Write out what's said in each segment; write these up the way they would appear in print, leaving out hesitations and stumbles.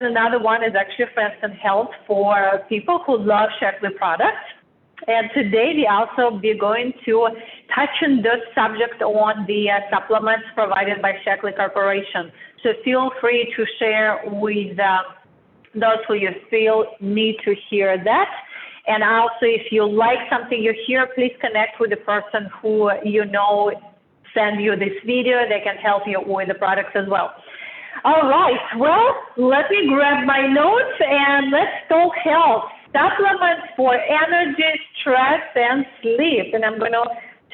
Another one is actually Friends and Health for people who love Shaklee products. And today we also be going to touch on this subject on the supplements provided by Shaklee Corporation. So feel free to share with those who you feel need to hear that. And also, if you like something you hear, please connect with the person who you know send you this video. They can help you with the products as well. All right, well, let me grab my notes and let's talk health. Supplements for energy, stress, and sleep. And I'm going to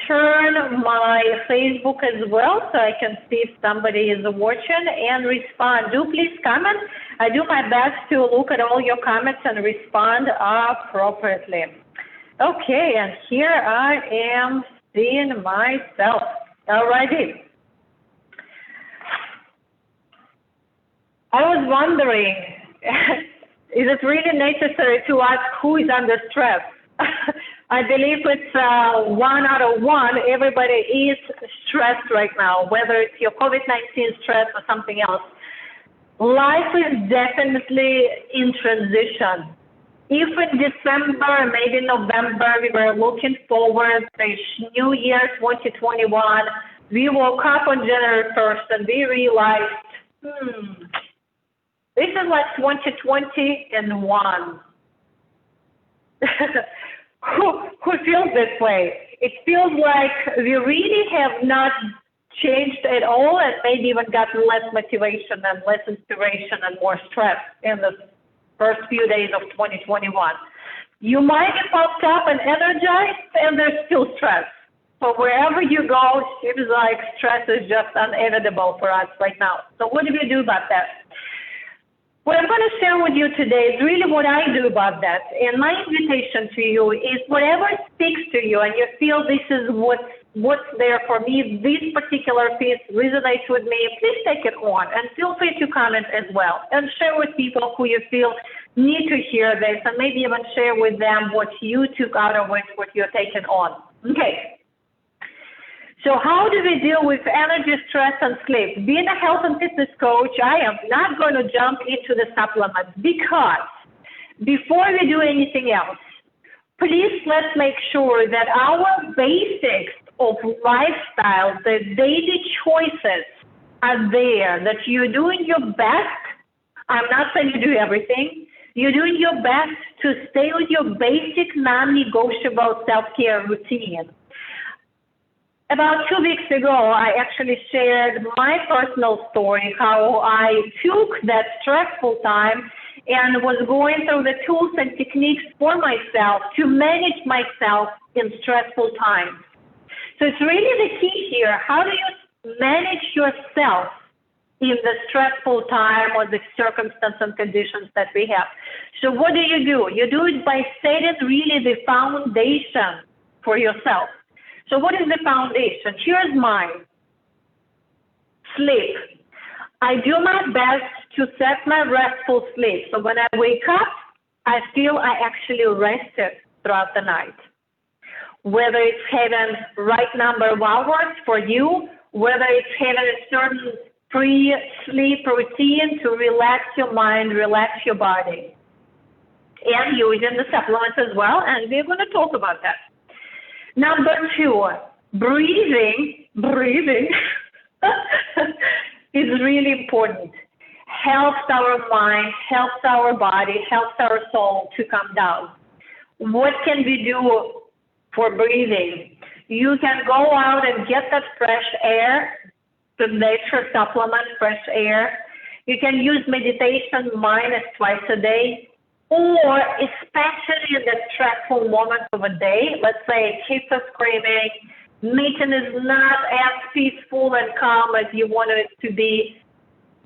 turn my Facebook as well so I can see if somebody is watching and respond. Do please comment. I do my best to look at all your comments and respond appropriately. Okay, and here I am seeing myself. All righty. I was wondering, is it really necessary to ask who is under stress? I believe it's 1 out of 1. Everybody is stressed right now, whether it's your COVID-19 stress or something else. Life is definitely in transition. If in December, maybe November, we were looking forward to New Year 2021, we woke up on January 1st and we realized, this is like 2020 and 1. Who feels this way? It feels like we really have not changed at all and maybe even gotten less motivation and less inspiration and more stress in the first few days of 2021. You might be pumped up and energized and there's still stress. So wherever you go, it seems like stress is just inevitable for us right now. So what do we do about that? What I'm going to share with you today is really what I do about that. And my invitation to you is whatever speaks to you and you feel this is what's there for me, this particular piece resonates with me, please take it on and feel free to comment as well and share with people who you feel need to hear this and maybe even share with them what you took out of it, what you're taking on. Okay. So how do we deal with energy, stress, and sleep? Being a health and fitness coach, I am not going to jump into the supplements because before we do anything else, please let's make sure that our basics of lifestyle, the daily choices are there, that you're doing your best. I'm not saying you do everything. You're doing your best to stay with your basic non-negotiable self-care routine. About 2 weeks ago, I actually shared my personal story, how I took that stressful time and was going through the tools and techniques for myself to manage myself in stressful times. So it's really the key here. How do you manage yourself in the stressful time or the circumstances and conditions that we have? So what do? You do it by setting really the foundation for yourself. So what is the foundation? Here's mine. Sleep. I do my best to set my restful sleep. So when I wake up, I feel I actually rested throughout the night. Whether it's having right number of hours for you, whether it's having a certain pre-sleep routine to relax your mind, relax your body, and using the supplements as well, and we're going to talk about that. Number 2, breathing is really important. Helps our mind, helps our body, helps our soul to come down. What can we do for breathing? You can go out and get that fresh air, the nature supplement, fresh air. You can use meditation minus twice a day. Or especially in the stressful moments of a day, let's say kids are screaming, meeting is not as peaceful and calm as you want it to be.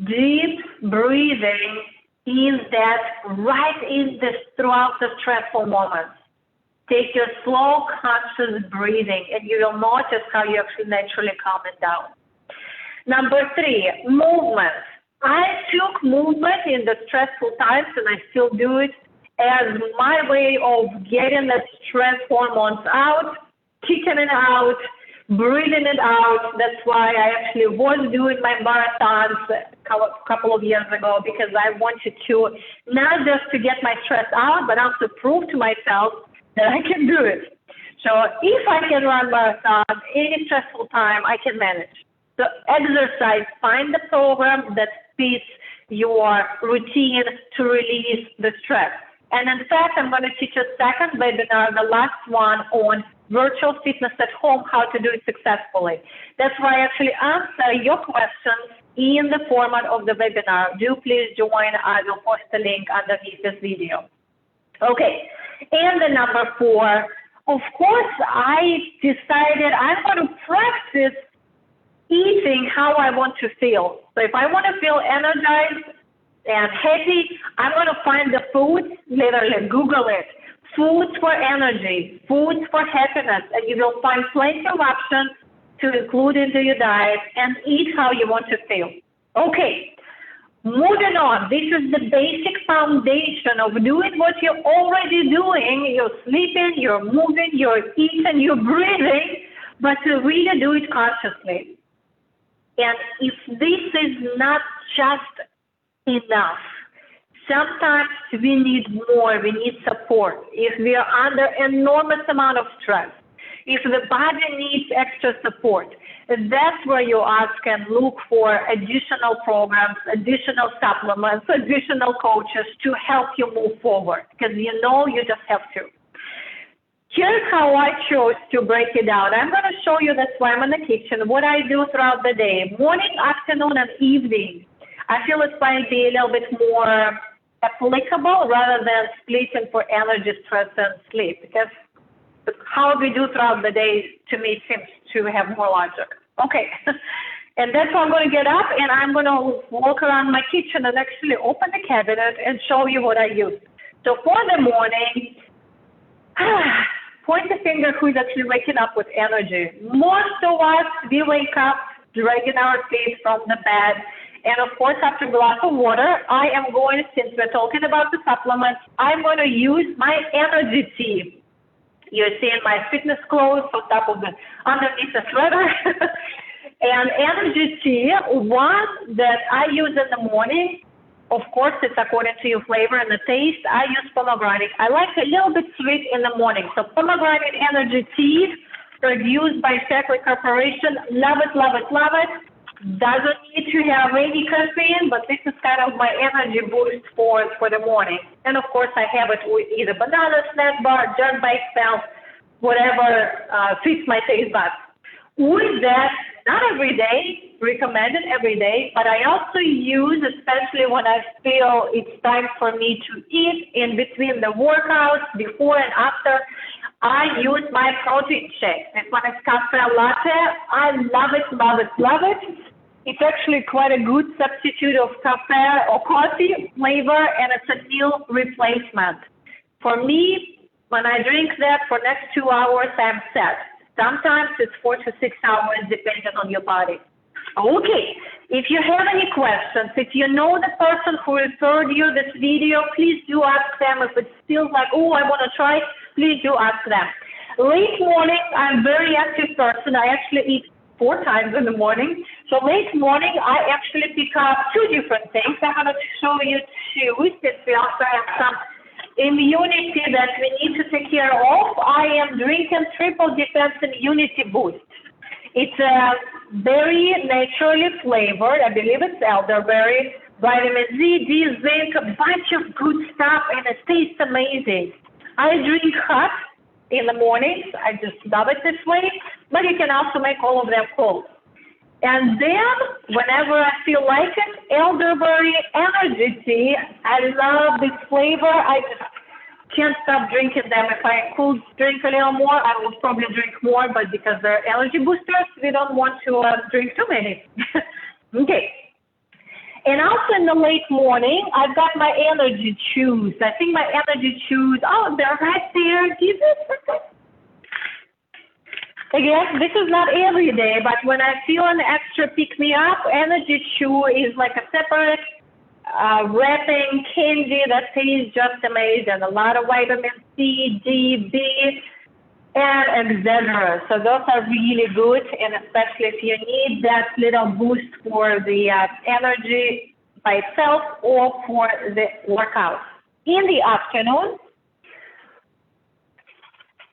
Deep breathing is that right in the throughout the stressful moments. Take your slow, conscious breathing, and you will notice how you actually naturally calm it down. Number 3, movement. I took movement in the stressful times, and I still do it, as my way of getting the stress hormones out, kicking it out, breathing it out. That's why I actually was doing my marathons a couple of years ago, because I wanted to not just to get my stress out, but also prove to myself that I can do it. So if I can run marathon any stressful time, I can manage. So exercise, find the program that fits your routine to release the stress. And in fact, I'm going to teach a second webinar, the last one, on virtual fitness at home, how to do it successfully. That's why I actually answer your questions in the format of the webinar. Do please join. I will post a link underneath this video. Okay, and the number 4, of course, I decided I'm going to practice eating how I want to feel. So if I want to feel energized and happy, I'm going to find the foods, literally Google it, foods for energy, foods for happiness, and you will find plenty of options to include into your diet and eat how you want to feel. Okay, moving on. This is the basic foundation of doing what you're already doing. You're sleeping, you're moving, you're eating, you're breathing, but to really do it consciously. And if this is not just enough, sometimes we need more, we need support. If we are under enormous amount of stress, if the body needs extra support, that's where you ask and look for additional programs, additional supplements, additional coaches to help you move forward, because you just have to. Here's how I chose to break it down. I'm going to show you, that's why I'm in the kitchen, what I do throughout the day, morning, afternoon, and evening. I feel it might be a little bit more applicable rather than splitting for energy, stress, and sleep, because how we do throughout the day, to me, seems to have more logic. Okay, and that's why I'm going to get up and I'm going to walk around my kitchen and actually open the cabinet and show you what I use. So for the morning, point the finger who's actually waking up with energy. Most of us, we wake up dragging our feet from the bed. And of course, after a glass of water, I am going, since we're talking about the supplements, I'm going to use my energy tea. You're seeing my fitness clothes on top of underneath the sweater. And energy tea, one that I use in the morning, of course, it's according to your flavor and the taste. I use pomegranate. I like a little bit sweet in the morning. So pomegranate energy tea, produced by Shaklee Corporation. Love it, love it, love it. Doesn't need to have any caffeine, but this is kind of my energy boost for the morning. And of course, I have it with either banana, snack bar, just by itself, whatever fits my taste buds. With that, not every day, recommended every day, but I also use, especially when I feel it's time for me to eat in between the workouts, before and after, I use my protein shake. This one is cafe latte. I love it, love it, love it. It's actually quite a good substitute of cafe or coffee flavor, and it's a meal replacement. For me, when I drink that for next 2 hours, I'm set. Sometimes it's 4 to 6 hours, depending on your body. Okay, if you have any questions, if you know the person who referred you this video, please do ask them. If it feels like, oh, I want to try, please do ask them. Late morning, I'm a very active person. I actually eat 4 times in the morning. So late morning, I actually pick up 2 different things. I'm going to show you 2, since we also have some immunity that we need to take care of. I am drinking Triple Defense Immunity Boost. It's very naturally flavored. I believe it's elderberry, vitamin Z, D, zinc, a bunch of good stuff, and it tastes amazing. I drink hot in the mornings. I just love it this way, but you can also make all of them cold. And then, whenever I feel like it, elderberry energy tea. I love this flavor. I just can't stop drinking them. If I could drink a little more, I would probably drink more, but because they're energy boosters, we don't want to drink too many. Okay. And also in the late morning, I've got my energy chews. I think my energy chews, oh, they're right there. Jesus. Again, this is not every day, but when I feel an extra pick-me-up, energy chew is like a separate wrapping candy that tastes just amazing. A lot of vitamin C, D, B, and Excedrin. So those are really good, and especially if you need that little boost for the energy by itself or for the workout. In the afternoon,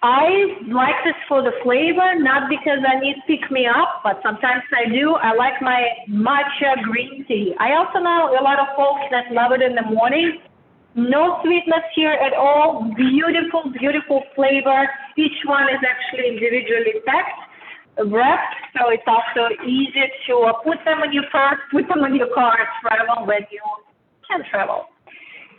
I like this for the flavor, not because I need pick me up, but sometimes I do. I like my matcha green tea. I also know a lot of folks that love it in the morning. No sweetness here at all. Beautiful, beautiful flavor. Each one is actually individually packed, wrapped, so it's also easy to put them in your purse, put them in your car, travel when you can travel.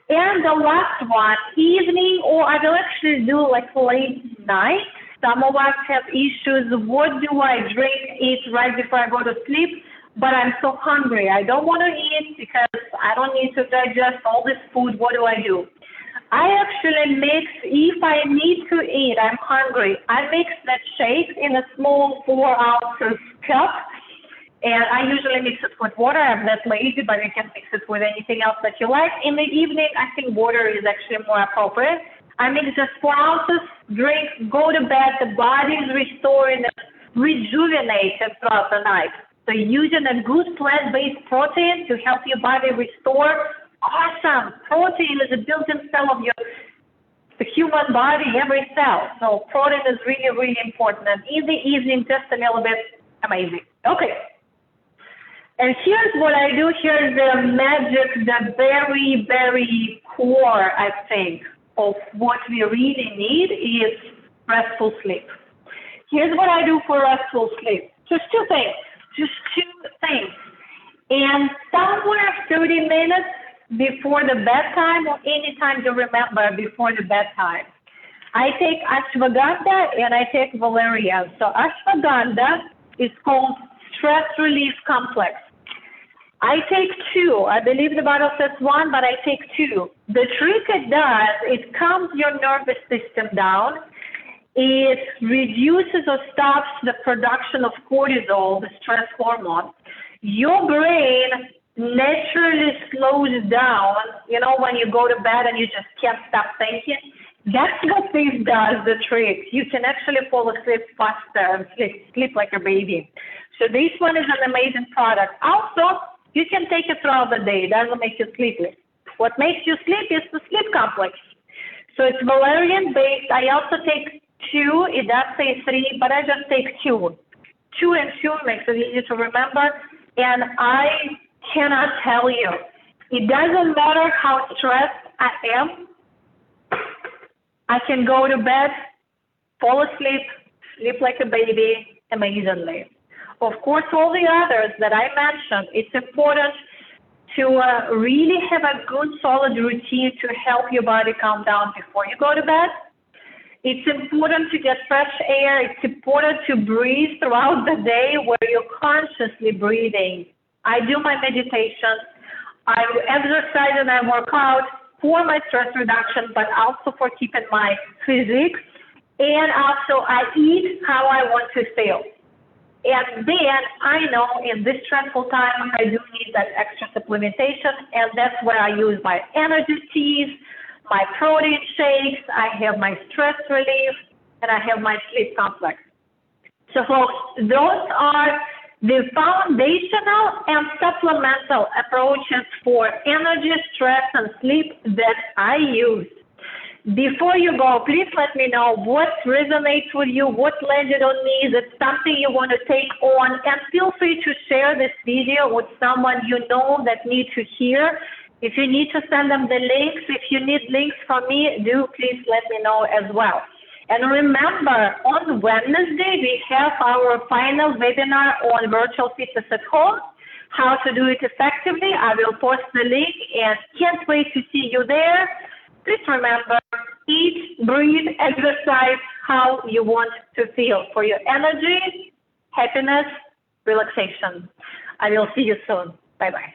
And the last one, evening, or I will actually do like late night. Some of us have issues. What do I drink, eat right before I go to sleep? But I'm so hungry. I don't want to eat because I don't need to digest all this food. What do? I actually mix, if I need to eat, I'm hungry, I mix that shake in a small 4-ounce cup. And I usually mix it with water. I'm that lazy, but you can mix it with anything else that you like. In the evening, I think water is actually more appropriate. I mix just 4 ounces, drink, go to bed. The body is restoring, rejuvenated throughout the night. So using a good plant-based protein to help your body restore, awesome. Protein is a built-in cell of the human body, every cell. So protein is really, really important. And in the evening, just a little bit, amazing. Okay. And here's what I do. Here's the magic, the very, very core, I think, of what we really need is restful sleep. Here's what I do for restful sleep. Just two things. And somewhere 30 minutes before the bedtime or any time you remember before the bedtime, I take ashwagandha and I take valerian. So ashwagandha is called stress relief complex. I take 2. I believe the bottle says 1, but I take 2. The trick it does, it calms your nervous system down. It reduces or stops the production of cortisol, the stress hormone. Your brain naturally slows down, you know, when you go to bed and you just can't stop thinking. That's what this does, the trick. You can actually fall asleep faster and sleep like a baby. So this one is an amazing product. Also, you can take it throughout the day. It doesn't make you sleepy. What makes you sleep is the sleep complex. So it's valerian-based. I also take 2. It does say 3, but I just take 2. 2 and 2 makes it easy to remember. And I cannot tell you, it doesn't matter how stressed I am. I can go to bed, fall asleep, sleep like a baby amazingly. Of course, all the others that I mentioned, it's important to really have a good, solid routine to help your body calm down before you go to bed. It's important to get fresh air. It's important to breathe throughout the day where you're consciously breathing. I do my meditation. I exercise and I work out for my stress reduction, but also for keeping my physique. And also I eat how I want to feel. And then I know in this stressful time, I do need that extra supplementation. And that's where I use my energy teas, my protein shakes, I have my stress relief, and I have my sleep complex. So folks, those are the foundational and supplemental approaches for energy, stress, and sleep that I use. Before you go, please let me know what resonates with you, what landed on me. Is it something you want to take on? And feel free to share this video with someone you know that needs to hear. If you need to send them the links, if you need links from me, do please let me know as well. And remember, on Wednesday, we have our final webinar on virtual fitness at home, how to do it effectively. I will post the link and can't wait to see you there. Please remember, eat, breathe, exercise how you want to feel for your energy, happiness, relaxation. I will see you soon. Bye-bye.